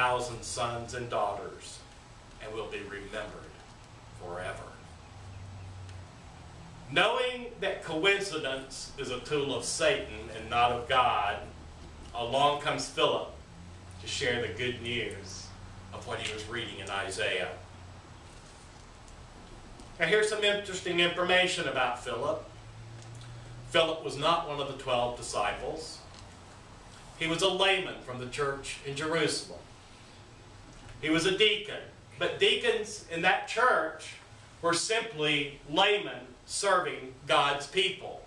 1,000 sons and daughters and will be remembered forever. Knowing that coincidence is a tool of Satan and not of God, along comes Philip to share the good news of what he was reading in Isaiah. Now here's some interesting information about Philip. Philip was not one of the 12 disciples. He was a layman from the church in Jerusalem. He was a deacon, but deacons in that church were simply laymen serving God's people.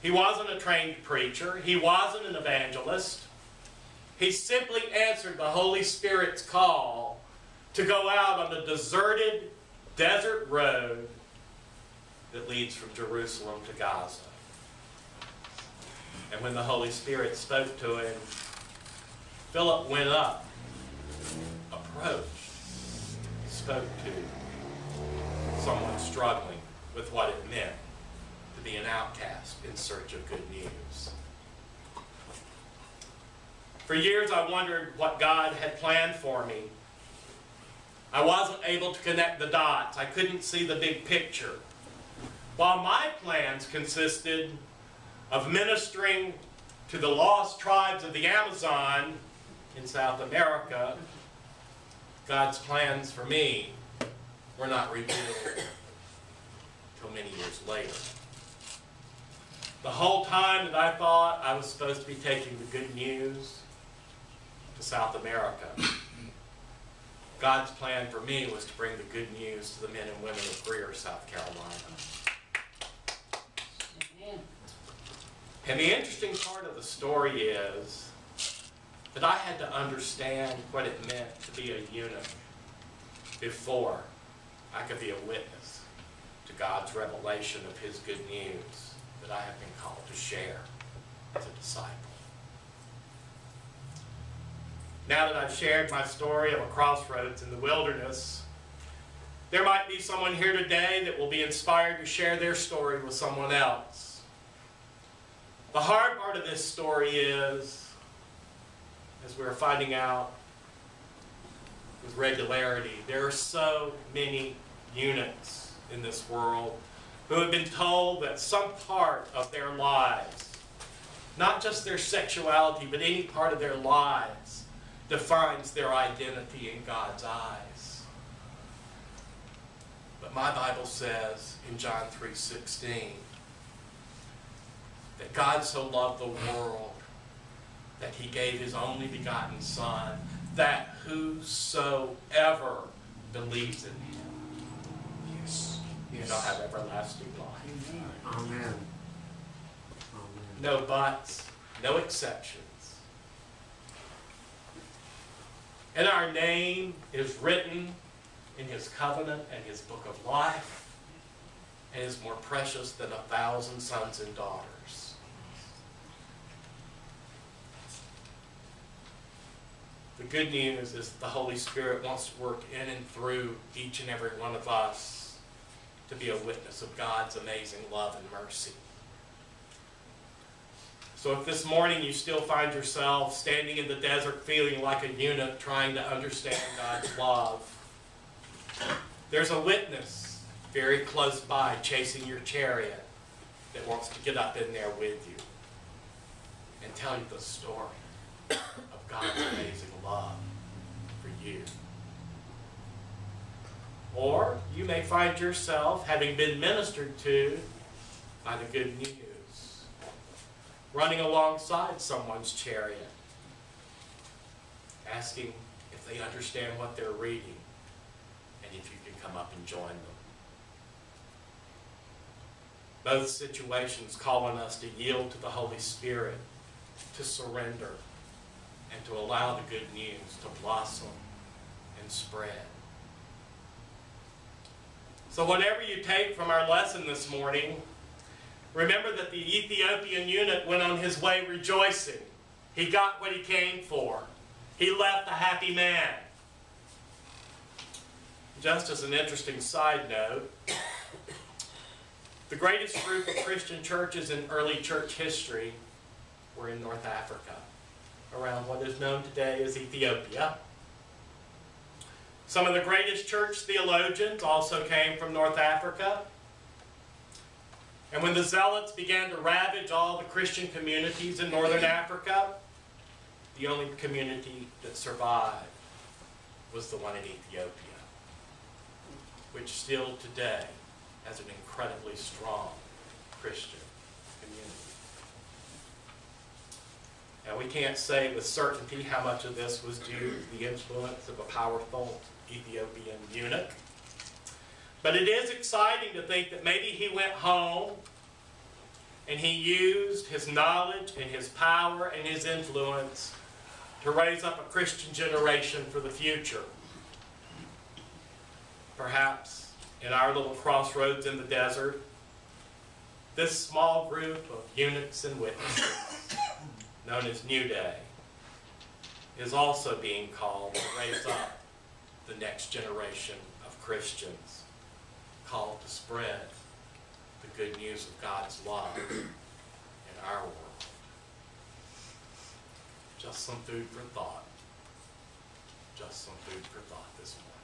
He wasn't a trained preacher. He wasn't an evangelist. He simply answered the Holy Spirit's call to go out on the deserted desert road that leads from Jerusalem to Gaza. And when the Holy Spirit spoke to him, Philip went up, approached, spoke to someone struggling with what it meant to be an outcast in search of good news. For years I wondered what God had planned for me. I wasn't able to connect the dots. I couldn't see the big picture. While my plans consisted of ministering to the lost tribes of the Amazon in South America, God's plans for me were not revealed until many years later. The whole time that I thought I was supposed to be taking the good news to South America, God's plan for me was to bring the good news to the men and women of Greer, South Carolina. Amen. And the interesting part of the story is that I had to understand what it meant to be a eunuch before I could be a witness to God's revelation of His good news that I have been called to share as a disciple. Now that I've shared my story of a crossroads in the wilderness, there might be someone here today that will be inspired to share their story with someone else. The hard part of this story is, as we're finding out with regularity, there are so many eunuchs in this world who have been told that some part of their lives, not just their sexuality, but any part of their lives, defines their identity in God's eyes. But my Bible says in John 3:16 that God so loved the world that He gave His only begotten Son, that whosoever believes in Him shall have everlasting life. Amen. Amen. No buts, no exceptions. And our name is written in His covenant and His book of life, and is more precious than 1,000 sons and daughters. The good news is that the Holy Spirit wants to work in and through each and every one of us to be a witness of God's amazing love and mercy. So if this morning you still find yourself standing in the desert feeling like a eunuch trying to understand God's love, there's a witness very close by chasing your chariot that wants to get up in there with you and tell you the story of God's amazing love for you. Or you may find yourself having been ministered to by the good news, running alongside someone's chariot, asking if they understand what they're reading and if you can come up and join them. Both situations call on us to yield to the Holy Spirit, to surrender, and to allow the good news to blossom and spread. So whatever you take from our lesson this morning, remember that the Ethiopian eunuch went on his way rejoicing. He got what he came for. He left a happy man. Just as an interesting side note, the greatest group of Christian churches in early church history were in North Africa. around what is known today as Ethiopia. Some of the greatest church theologians also came from North Africa. And when the Zealots began to ravage all the Christian communities in northern Africa, the only community that survived was the one in Ethiopia, which still today has an incredibly strong Christian community. Now, we can't say with certainty how much of this was due to the influence of a powerful Ethiopian eunuch. But it is exciting to think that maybe he went home and he used his knowledge and his power and his influence to raise up a Christian generation for the future. Perhaps in our little crossroads in the desert, this small group of eunuchs and witnesses, known as New Day, is also being called to raise up the next generation of Christians, called to spread the good news of God's love in our world. Just some food for thought. Just some food for thought this morning.